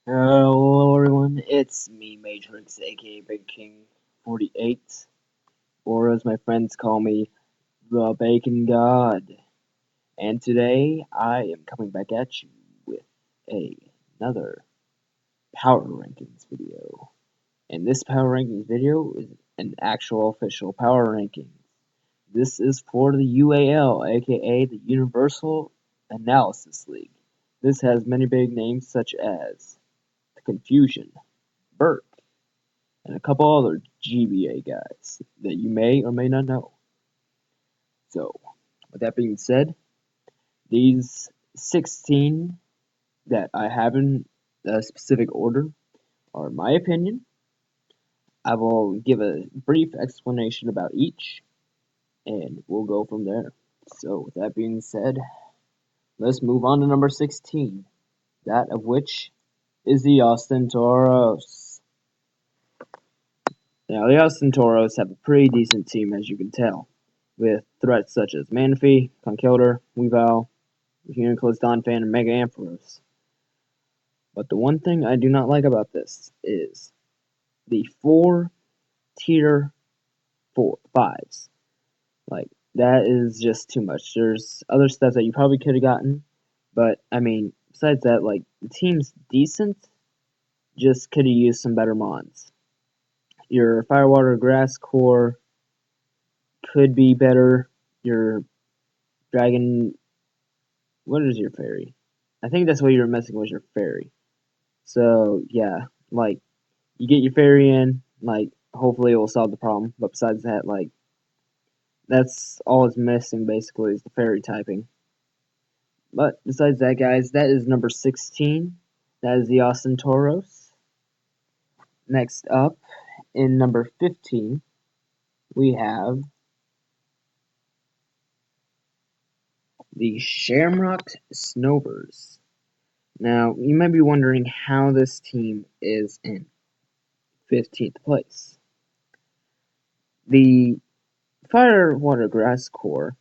Hello everyone, it's me, Matrix, aka Big King 48, or as my friends call me, the Bacon God. And today I am coming back at you with another Power Rankings video. And this Power Rankings video is an actual official Power Ranking. This is for the UAL, aka the Universal Analysis League. This has many big names such as the Confusion, Burke, and a couple other GBA guys that you may or may not know. So, with that being said, these 16 that I have in a specific order are my opinion. I will give a brief explanation about each, and we'll go from there. So, with that being said, let's move on to number 16, that of which is the Austin Toros. Now, the Austin Toros have a pretty decent team, as you can tell, with threats such as Manaphy, Conkeldurr, Weavile, Uniclus Donphan, and Mega Ampharos. But the one thing I do not like about this is the four tier fives. Like, that is just too much. There's other stuff that you probably could have gotten, but I mean, besides that, like, the team's decent, just could have used some better mods. Your Firewater Grass Core could be better. Your Dragon. What is your fairy? I think that's what you were messing with your fairy. So, yeah, like, you get your fairy in, like, hopefully it will solve the problem. But besides that, like, that's all it's missing, basically, is the fairy typing. But besides that, guys, that is number 16. That is the Austin Toros. Next up, in number 15, we have the Shamrock Snowbirds. Now, you might be wondering how this team is in 15th place. The Firewater Grass Core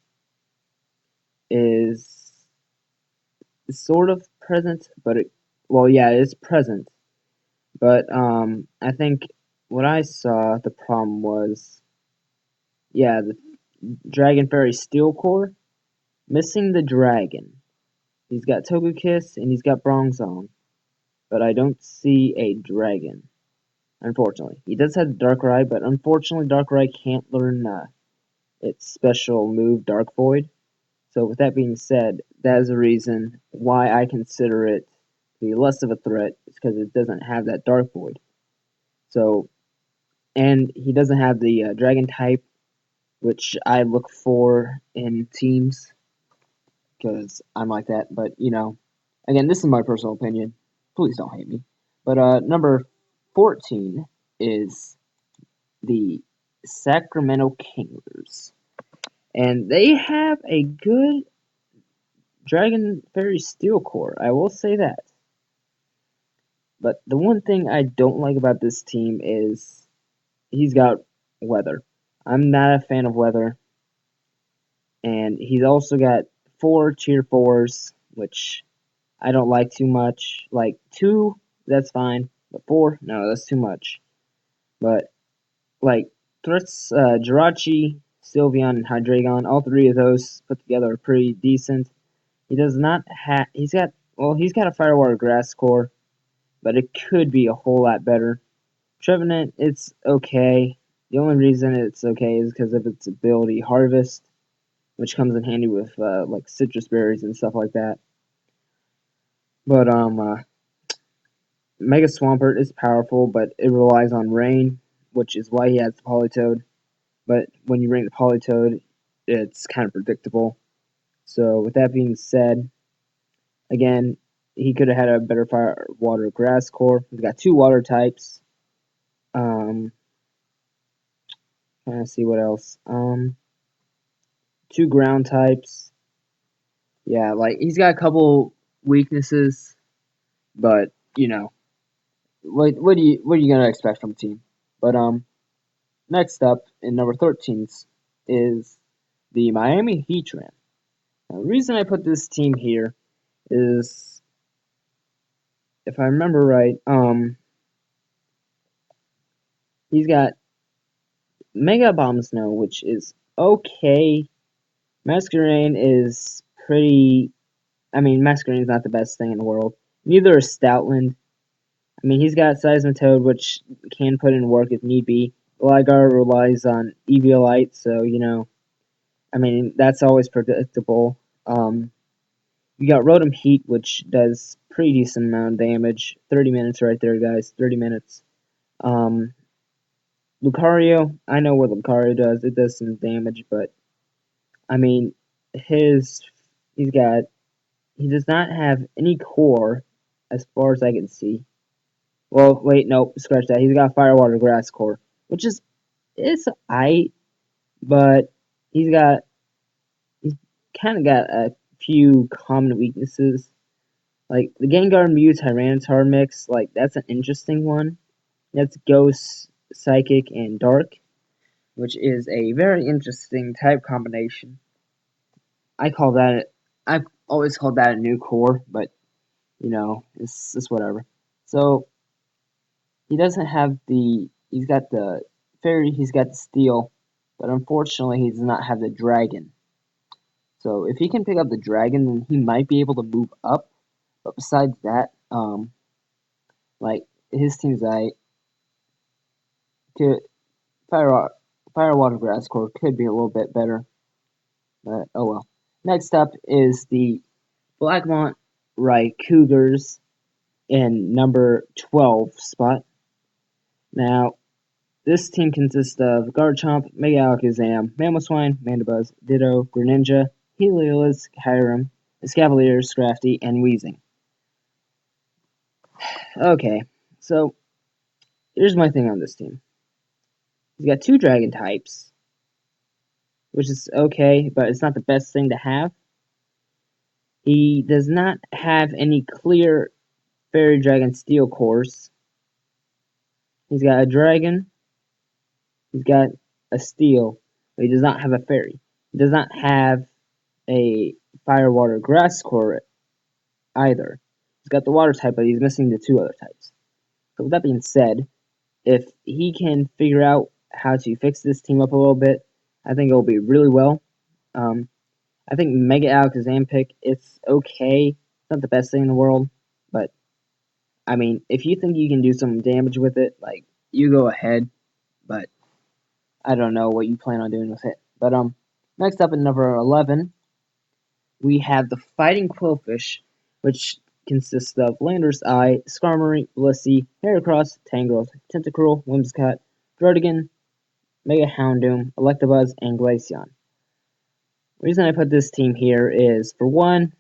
is sort of present, but it is present. But I think what I saw the problem was, the Dragon Fairy Steel Core missing the dragon. He's got Togekiss and he's got Bronzong, but I don't see a dragon. Unfortunately, he does have Darkrai, but unfortunately, Darkrai can't learn its special move, Dark Void. So, with that being said, that is the reason why I consider it to be less of a threat, is because it doesn't have that Dark Void. So, and he doesn't have the Dragon type, which I look for in teams, because I'm like that. But, again, this is my personal opinion. Please don't hate me. But number 14 is the Sacramento Kinglers. And they have a good Dragon Fairy Steel Core, I will say that. But the one thing I don't like about this team is he's got Weather. I'm not a fan of Weather. And he's also got 4 Tier 4s, which I don't like too much. Like, 2, that's fine. But 4, no, that's too much. But, like, threats, Jirachi, Sylveon, and Hydreigon, all 3 of those put together are pretty decent. He does not have. He's got a Firewater Grass Core, but it could be a whole lot better. Trevenant, it's okay. The only reason it's okay is because of its ability Harvest, which comes in handy with like citrus berries and stuff like that. But Mega Swampert is powerful, but it relies on rain, which is why he has the Politoed. But when you rank the Politoed, it's kind of predictable. So with that being said, again, he could have had a better fire water grass core. He's got 2 water types. Trying to see what else. 2 ground types. Yeah, like he's got a couple weaknesses, but what are you gonna expect from a team? But next up in number 13 is the Miami Heatran. Now, the reason I put this team here is if I remember right, he's got Mega Bomb Snow, which is okay. Masquerain is pretty. I mean, Masquerain's not the best thing in the world. Neither is Stoutland. I mean, he's got Seismitoad, which can put in work if need be. Gligar relies on Eviolite, so, I mean, that's always predictable. You got Rotom Heat, which does pretty decent amount of damage. 30 minutes right there, guys. 30 minutes. Um, Lucario, I know what Lucario does. It does some damage, but, I mean, his, he's got, he does not have any core, as far as I can see. Well, wait, nope, scratch that. He's got Fire, Water, Grass core, which is, it's aight, but he's got, he's kind of got a few common weaknesses. Like, the Gengar Mew Tyranitar mix, like, that's an interesting one. That's Ghost, Psychic, and Dark, which is a very interesting type combination. I call that, I've always called that a new core, but, it's whatever. So, he doesn't have he's got the fairy, he's got the steel, but unfortunately he does not have the dragon. So if he can pick up the dragon, then he might be able to move up. But besides that, like his team's could fire fire water grass core could be a little bit better, but oh well. Next up is the Blackmont Cougars in number 12 spot. Now, this team consists of Garchomp, Mega Alakazam, Mamoswine, Mandibuzz, Ditto, Greninja, Heliolisk, Kyurem, Escavalier, Scrafty, and Weezing. Okay, so here's my thing on this team. He's got two Dragon types, which is okay, but it's not the best thing to have. He does not have any clear Fairy Dragon Steel cores. He's got a Dragon, he's got a Steel, but he does not have a Fairy. He does not have a Fire, Water, Grass core either. He's got the Water type, but he's missing the two other types. So with that being said, if he can figure out how to fix this team up a little bit, I think it'll be really well. I think Mega Alakazam pick, it's okay. It's not the best thing in the world, but I mean, if you think you can do some damage with it, like you go ahead. But I don't know what you plan on doing with it. But next up at number 11, we have the Fighting Quillfish, which consists of Landorus Eye, Skarmory, Blissey, Heracross, Tangrowth, Tentacruel, Whimsicott, Druddigon, Mega Houndoom, Electabuzz, and Glaceon. The reason I put this team here is, for one,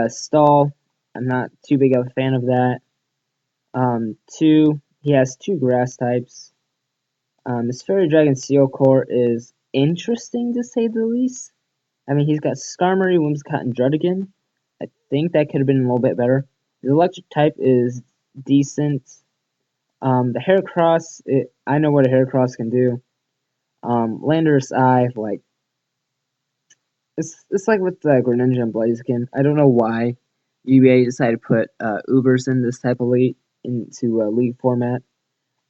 Stall. I'm not too big of a fan of that. Two, he has two grass types. His Fairy Dragon Steel core is interesting, to say the least. I mean, he's got Skarmory, Whimsicott, and Druddigon. I think that could have been a little bit better. His electric type is decent. The Heracross, I know what a Heracross can do. Landorus Eye, like, it's like with Greninja and Blaziken. I don't know why UBA decided to put Ubers in this type of league, into league format.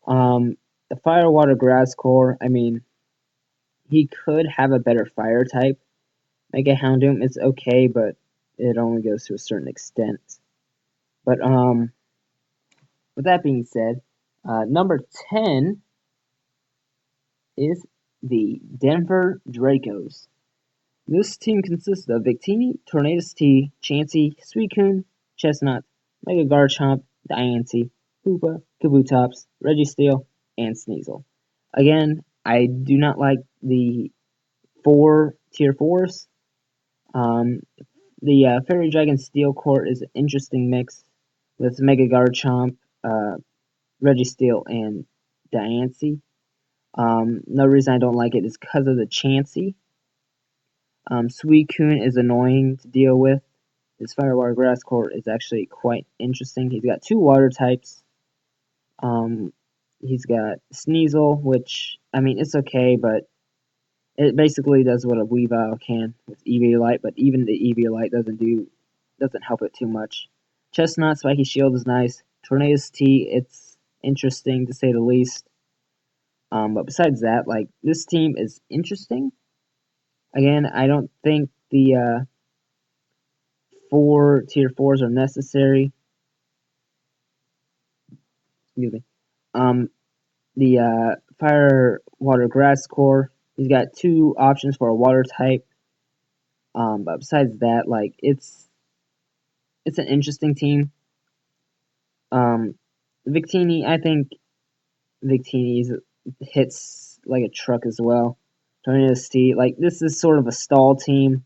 The Fire, Water, Grass core, I mean, he could have a better fire type. Mega Houndoom is okay, but it only goes to a certain extent. But with that being said, number 10 is the Denver Dracos. This team consists of Victini, Tornadus T, Chansey, Suicune, Chestnut, Mega Garchomp, Diancie, Hoopa, Kabutops, Registeel, and Sneasel. Again, I do not like the tier 4s. The Fairy Dragon Steel core is an interesting mix with Mega Garchomp, Registeel, and Diancie. No reason I don't like it is because of the Chansey. Suicune is annoying to deal with. His Fire Water Grass core is actually quite interesting. He's got two water types. He's got Sneasel, which, I mean, it's okay, but it basically does what a Weavile can with Eviolite, but even the Eviolite doesn't help it too much. Chestnut, Spiky Shield is nice. Tornado's T, it's interesting to say the least. But besides that, like this team is interesting. Again, I don't think the four tier fours are necessary. Excuse me. Um, the fire water grass core. He's got two options for a water type. But besides that, like it's an interesting team. Um, Victini, I think Victini hits like a truck as well. Tornado Steve, like this is sort of a stall team,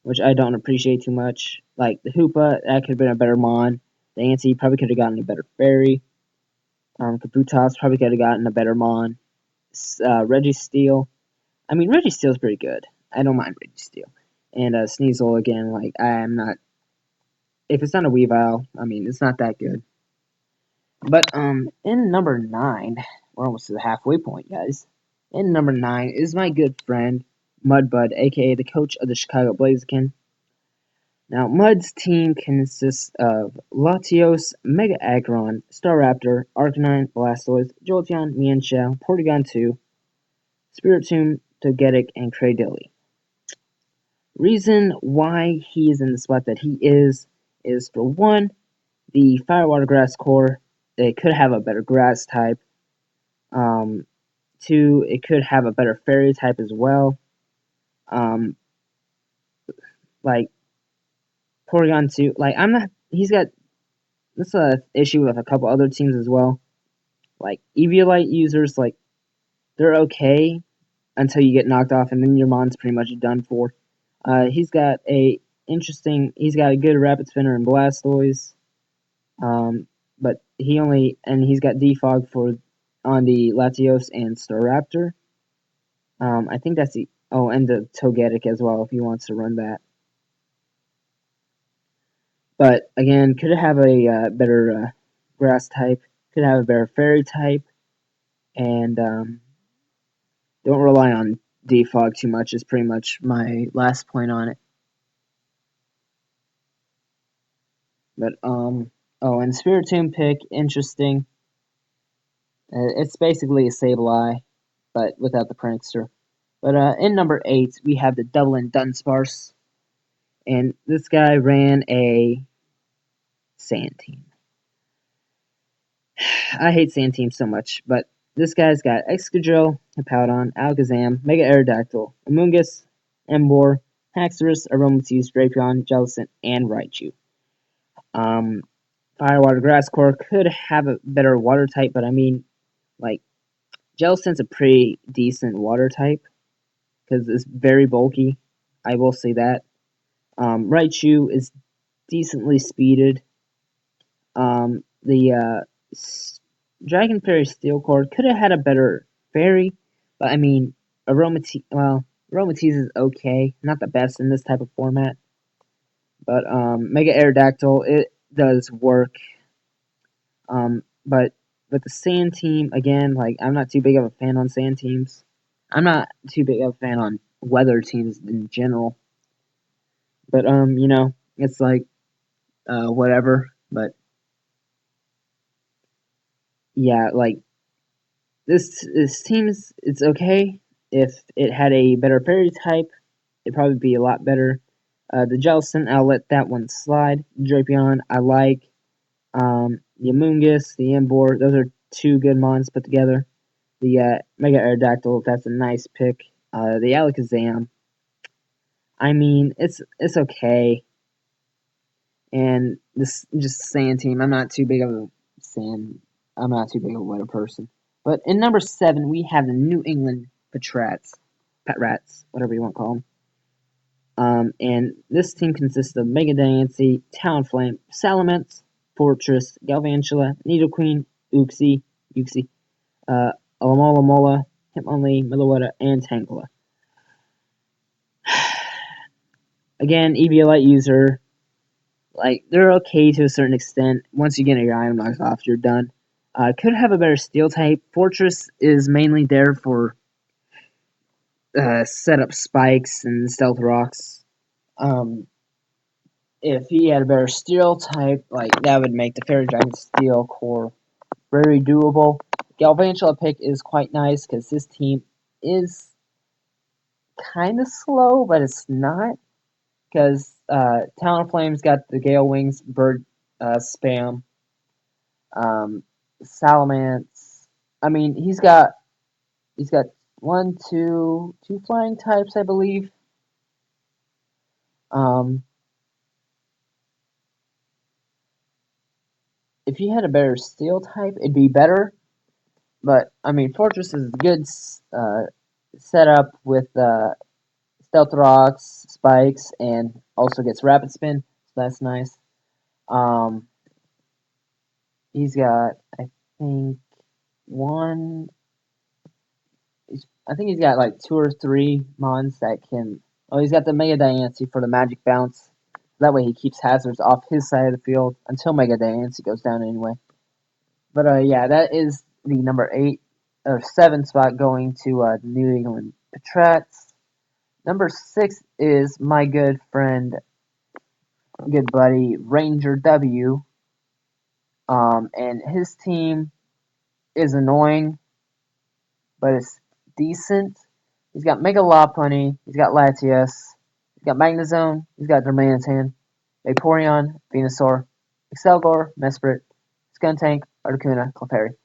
which I don't appreciate too much. Like the Hoopa, that could have been a better Mon. The Anti probably could have gotten a better Fairy. Kabutops probably could have gotten a better Mon. Reggie Steel, I mean Reggie Steel's pretty good. I don't mind Reggie Steel. And Sneasel again, like I'm not. If it's not a Weavile, I mean it's not that good. But in number 9, we're almost to the halfway point, guys. In number 9 is my good friend Mudbud, aka the coach of the Chicago Blaziken. Now, Mud's team consists of Latios, Mega Aggron, Staraptor, Arcanine, Blastoise, Jolteon, Mienshao, Porygon 2, Spiritomb, Togetic, and Cradily. Reason why he is in the spot that he is for one, the Fire Water Grass core. It could have a better grass type. Two, it could have a better fairy type as well. Like Porygon 2, like I'm not. He's got this issue with a couple other teams as well. Like Eviolite users, like they're okay until you get knocked off, and then your mon's pretty much done for. He's got a interesting. He's got a good Rapid Spinner and Blastoise. But he's got defog for on the Latios and Staraptor. I think that's the and the Togetic as well if he wants to run that. But again, could it have a better grass type? Could have a better fairy type, and don't rely on defog too much. Is pretty much my last point on it. But and Spiritomb pick interesting. It's basically a Sableye, but without the prankster. But in number 8, we have the Dublin Dunsparce. And this guy ran a sand team. I hate sand teams so much, but this guy's got Excadrill, Hippowdon, Alakazam, Mega Aerodactyl, Amoonguss, Emboar, Haxorus, Aromatisse, Drapion, Jellicent, and Raichu. Fire Water Grass Core could have a better water type, but I mean, like, Jellicent's a pretty decent water type because it's very bulky. I will say that. Raichu is decently speeded. The Dragon Fairy Steel Core could have had a better fairy, but I mean, Aromatisse is okay, not the best in this type of format. But Mega Aerodactyl, it does work. But with the Sand team, again, like I'm not too big of a fan on Sand teams. I'm not too big of a fan on weather teams in general. But it's like whatever. But yeah, like this team is it's okay. If it had a better fairy type, it'd probably be a lot better. The Jellicent, I'll let that one slide. Drapion, I like. The Amoonguss, the Emboar, those are two good mons put together. The Mega Aerodactyl, that's a nice pick. The Alakazam, I mean, it's okay. And this just sand team, I'm not too big of a weather person. But in number 7, we have the New England Pet Rats, whatever you want to call them. And this team consists of Mega Diancie, Talonflame, Salamence, Fortress, Galvantula, Nidoqueen, Uxie, Alomola, Hitmonlee, Meloetta, and Tangela. Again, Eviolite user, like, they're okay to a certain extent. Once you get your item knocked off, you're done. Could have a better steel type. Fortress is mainly there for set up spikes and stealth rocks. if he had a better steel type, like that would make the Fairy Dragon Steel core very doable. Galvantula pick is quite nice because this team is kind of slow, but it's not because Talonflame's got the Gale Wings bird spam. Salamence. I mean, he's got two flying types, I believe. Um, if he had a better steel type, it'd be better. But I mean, Fortress is a good setup with stealth rocks, spikes, and also gets rapid spin. So that's nice. Um, he's got, I think, one. I think he's got like two or three mons that can. Oh, he's got the Mega Diancie for the magic bounce. That way he keeps hazards off his side of the field until Mega Diancie goes down anyway. But yeah, that is the number 8 or 7 spot going to the New England Patriots. Number 6 is my good friend, good buddy Ranger W. And his team is annoying, but it's decent. He's got Mega Lopunny, he's got Latias, he's got Magnezone, he's got Darmanitan, Vaporeon, Venusaur, Excelgor, Mesprit, Skuntank, Articuno, Clefairy.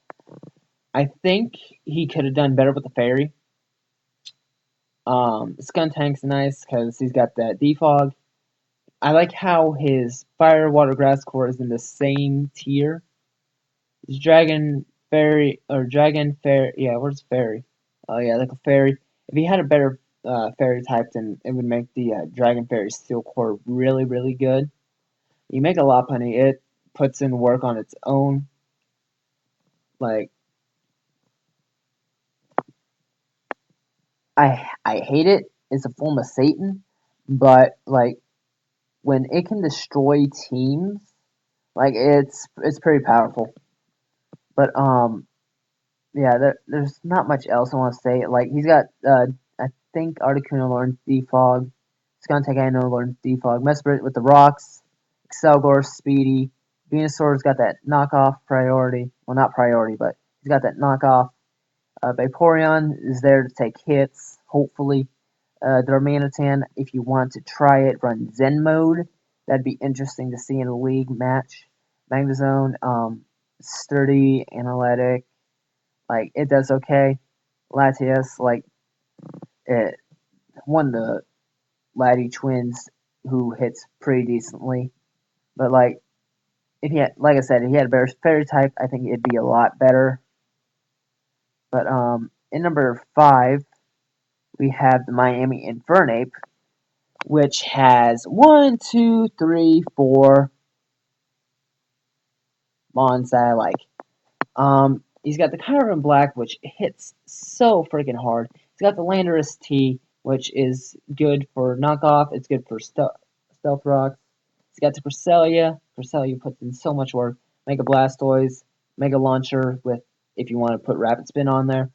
I think he could have done better with the Fairy. Skuntank's nice because he's got that Defog. I like how his Fire, Water, Grass core is in the same tier. His Dragon Fairy, or Dragon Fairy, yeah, where's Fairy? Oh yeah, like a Fairy. If he had a better Fairy type, then it would make the Dragon Fairy Steel core really, really good. You make a Lopunny, it puts in work on its own. Like, I hate it. It's a form of Satan, but like when it can destroy teams, like it's pretty powerful. But yeah, there's not much else I want to say. Like he's got I think Articuno learns Defog, Skuntank I know learns Defog, Mesprit with the rocks, Excelgor Speedy, Venusaur's got that knockoff priority. Well, not priority, but he's got that knockoff. Vaporeon is there to take hits, hopefully. Darmanitan, if you want to try it, run Zen mode. That'd be interesting to see in a league match. Magnezone, sturdy, analytic, like it does okay. Latias, like it one of the Laddie twins who hits pretty decently. But like if he had, like I said, if he had a better fairy type, I think it'd be a lot better. But in number 5, we have the Miami Infernape, which has 1, 2, 3, 4 mons that I like. He's got the Kyurem Black, which hits so freaking hard. He's got the Landorus T, which is good for knockoff. It's good for stealth rocks. He's got the Cresselia. Cresselia puts in so much work. Mega Blastoise, Mega Launcher with if you want to put Rapid Spin on there.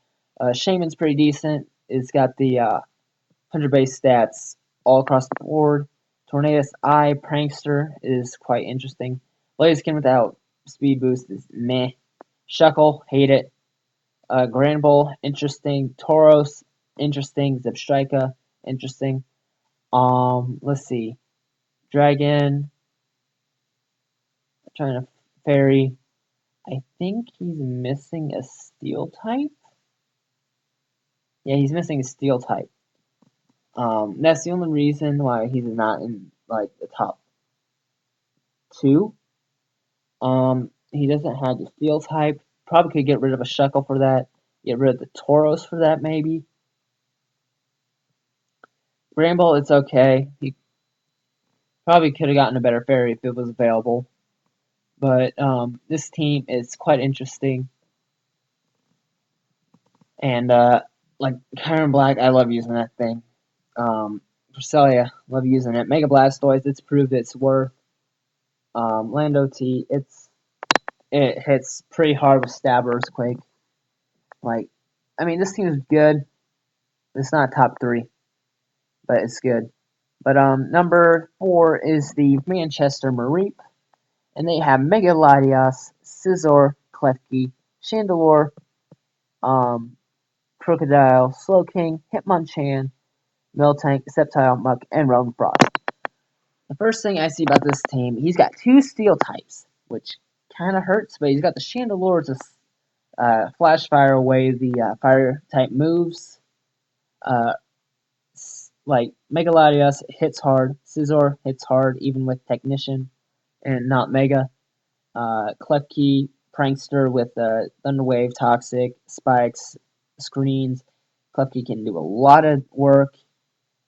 Shaman's pretty decent. It's got the 100 base stats all across the board. Tornadus Eye Prankster is quite interesting. Blaziken without speed boost is meh. Shuckle, hate it. Granbull, interesting. Tauros, interesting. Zebstrika, interesting. Let's see. Dragon, I'm trying to Fairy. I think he's missing a Steel type. Yeah, he's missing a Steel type. That's the only reason why he's not in like the top 2. He doesn't have the Steel type. Probably could get rid of a Shuckle for that. Get rid of the Tauros for that, maybe. Bramble, it's okay. He probably could have gotten a better fairy if it was available. But this team is quite interesting. And like Kyurem Black, I love using that thing. Cresselia, love using it. Mega Blastoise, it's proved its worth. Lando T, it hits pretty hard with Stab Earthquake. Like, I mean, this team is good. It's not top 3, but it's good. But number 4 is the Manchester Mareep, and they have Megalodios, Scizor, Klefki, Chandelure, um, Crocodile, Slowking, Hitmonchan, Miltank, Sceptile, Muck, and Rotom Frost. The first thing I see about this team, he's got 2 Steel types, which kind of hurts, but he's got the Chandelure to Flash Fire away the Fire type moves. Uh, like Megalodios hits hard, Scizor hits hard even with Technician and not Mega. Klefki, Prankster with Thunderwave, Toxic, Spikes, Screens. Klefki can do a lot of work.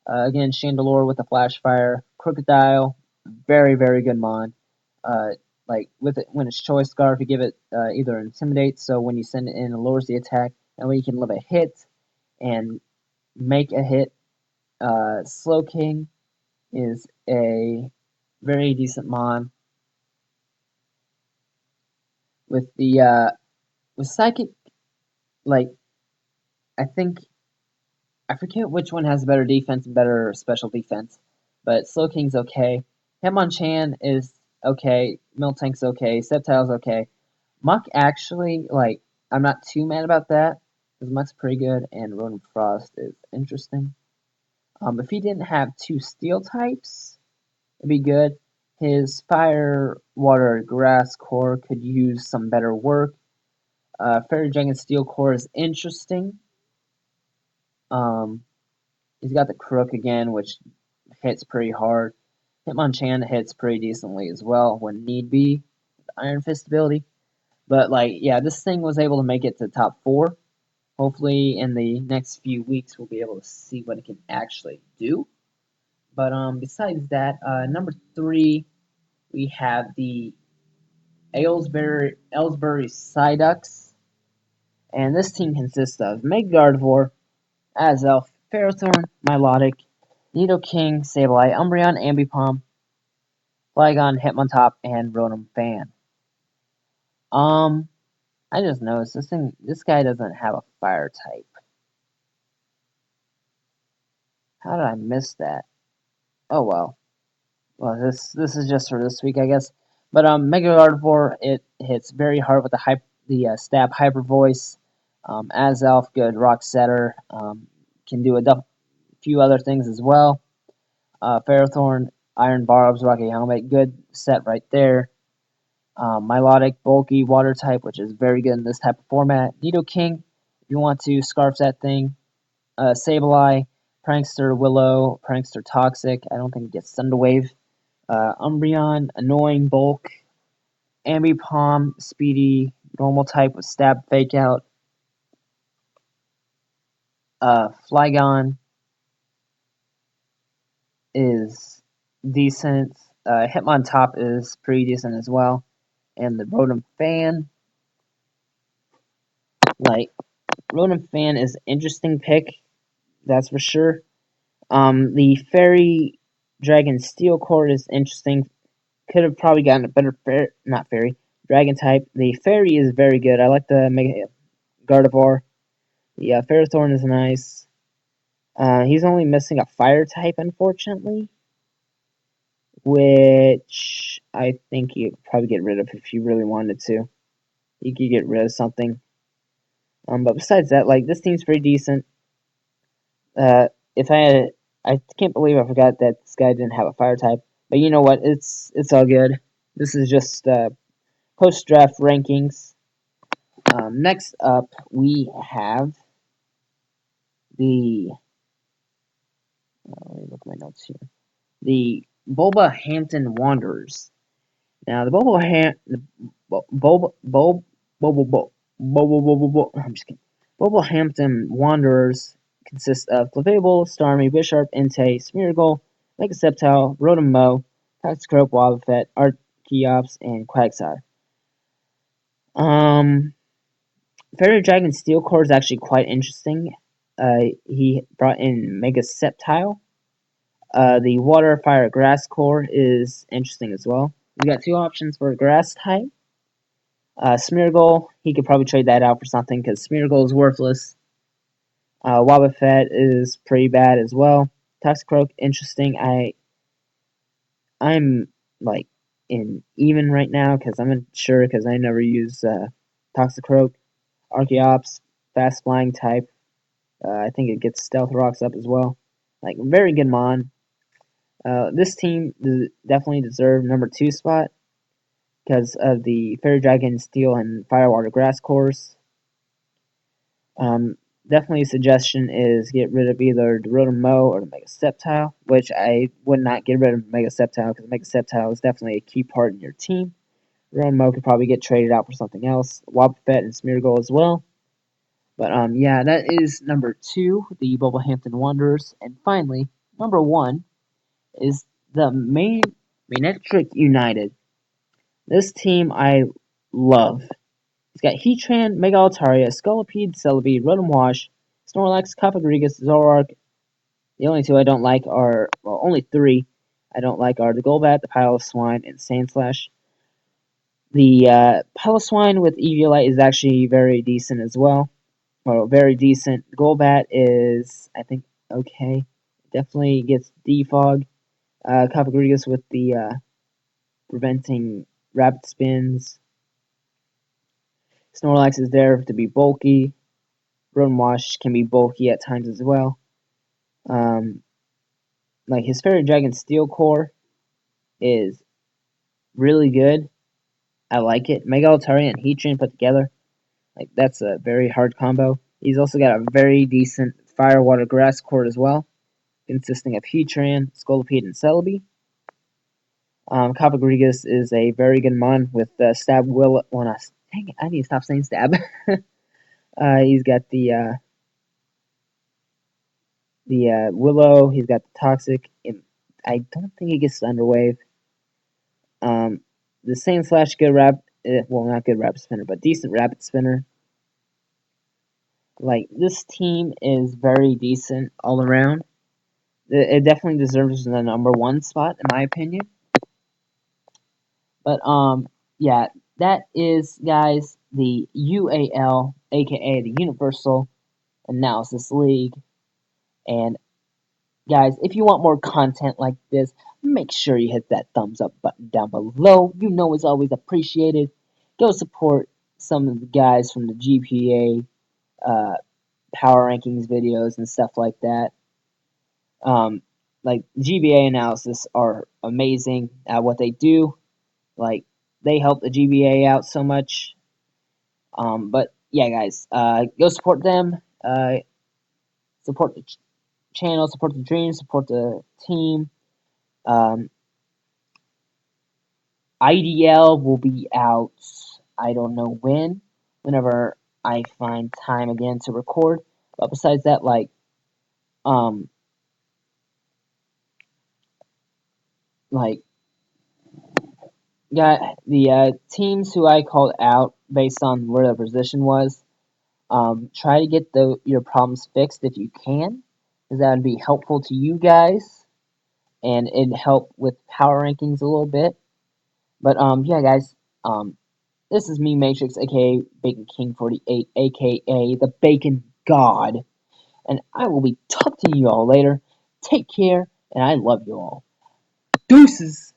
Again, Chandelure with the Flash Fire. Crocodile, very, very good mon. Uh, like with it, when it's Choice Scarf, you give it either Intimidate, so when you send it in, it lowers the attack, and when you can live a hit and make a hit. Slow King is a very decent mon with the with Psychic. Like I think I forget which one has better defense and better special defense, but Slow King's okay. Hitmonchan is okay. Miltank's okay. Sceptile's okay. Muck actually, like, I'm not too mad about that because Muck's pretty good and Rotom Frost is interesting. If he didn't have 2 steel types, it'd be good. His fire, water, grass core could use some better work. Fairy Dragon Steel Core is interesting. Um, he's got the Crook again, which hits pretty hard. Hitmonchan hits pretty decently as well when need be. The Iron Fist ability. But, like, yeah, this thing was able to make it to top 4. Hopefully, in the next few weeks, we'll be able to see what it can actually do. But besides that, number 3, we have the Aylesbury Psyducks. And this team consists of Meg Gardevoir, Azelf, Ferrothorn, Milotic, Nidoking, Sableye, Umbreon, Ambipom, Flygon, Hitmontop, and Rotom Fan. I just noticed this guy doesn't have a fire type. How did I miss that? Oh well. Well, this is just for this week, I guess. But Mega Gardevoir, it hits very hard with the stab Hyper Voice. Azelf, good Rock Setter, can do a few other things as well. Ferrothorn, Iron Barbs, Rocky Helmet, good set right there. Milotic, bulky Water type, which is very good in this type of format. Nidoking, if you want to scarf that thing. Sableye, Prankster, Willow, Prankster, Toxic. I don't think it gets Thunderwave. Umbreon, Annoying, Bulk, Ambipom, Speedy, Normal type with Stab Fake Out. Flygon is decent. Hitmontop is pretty decent as well. And the Rotom Fan, like, Rotom Fan is an interesting pick, that's for sure. The Fairy Dragon Steel Core is interesting. Could have probably gotten a better not fairy, dragon type. The fairy is very good. I like the Mega Gardevoir. The Ferrothorn is nice. He's only missing a fire type, unfortunately, which I think you could probably get rid of if you really wanted to. You could get rid of something. But besides that, like, this team's pretty decent. If I had, I can't believe I forgot that this guy didn't have a fire type. But you know what? It's all good. This is just post draft rankings. Next up, we have the. Let me look at my notes here. The Bulbahampton Wanderers. Now, the I'm just kidding. Bulbahampton Wanderers consist of Clefable, Starmie, Bisharp, Entei, Smeargle, Mega Sceptile, Rotom-Mow, Toxicroak, Wobbuffet, Archeops, and Quagsire. Fairy Dragon Steel Core is actually quite interesting. He brought in Mega Sceptile. The Water, Fire, Grass Core is interesting as well. We got 2 options for Grass type. Smeargle, he could probably trade that out for something, because Smeargle is worthless. Wobbuffet is pretty bad as well. Toxicroak, interesting. I'm like in even right now because I'm unsure because I never use Toxicroak. Archeops, fast flying type. I think it gets Stealth Rocks up as well. Like very good mon. This team definitely deserved number 2 spot because of the Fairy Dragon, Steel, and Firewater Grass cores. Um, Definitely a suggestion is get rid of either the Rotom-Mow or the Mega Sceptile, which I would not get rid of Mega Sceptile because Mega Sceptile is definitely a key part in your team. Rotom-Mow could probably get traded out for something else. Wobbuffet and Smeargle as well. But yeah, that is number 2, the Bubblehampton Wanderers. And finally, number 1 is the Manectric United. This team I love. It's got Heatran, Mega Altaria, Scolipede, Celebi, Rotom Wash, Snorlax, Cofagrigus, Zoroark. The only 2 I don't like are, well, only 3 I don't like are the Golbat, the Piloswine, and Sandslash. The Piloswine with Eviolite is actually very decent as well. Well, very decent. Golbat is, I think, okay. Definitely gets defog. Cofagrigus with the preventing rapid spins. Snorlax is there to be bulky. Rotom Wash can be bulky at times as well. Like his Fairy Dragon Steel Core is really good. I like it. Mega Altaria and Heatran put together, like that's a very hard combo. He's also got a very decent Fire Water Grass Core as well, consisting of Heatran, Scolipede, and Celebi. Cofagrigus is a very good mon with Stab Will. Well, not, dang it, I need to stop saying Stab. He's got the Willow. He's got the Toxic. And I don't think he gets Thunder Wave. The Sandslash good well, not good rapid spinner, but decent rapid spinner. Like this team is very decent all around. It definitely deserves the number 1 spot in my opinion. But yeah, that is, guys, the UAL, aka the Universal Analysis League. And guys, if you want more content like this, make sure you hit that thumbs up button down below. You know it's always appreciated. Go support some of the guys from the GPA power rankings videos and stuff like that. Like GBA analysis are amazing at what they do. Like they help the GBA out so much. But yeah, guys, go support them. Support the channel, support the dream, support the team. IDL will be out. I don't know when. Whenever I find time again to record. But besides that, like got the teams who I called out based on where their position was. Try to get your problems fixed if you can, because that would be helpful to you guys, and it'd help with power rankings a little bit. But yeah, guys, this is me, Matrix, aka Bacon King 48, aka the Bacon God, and I will be talking to you all later. Take care, and I love you all. Deuces.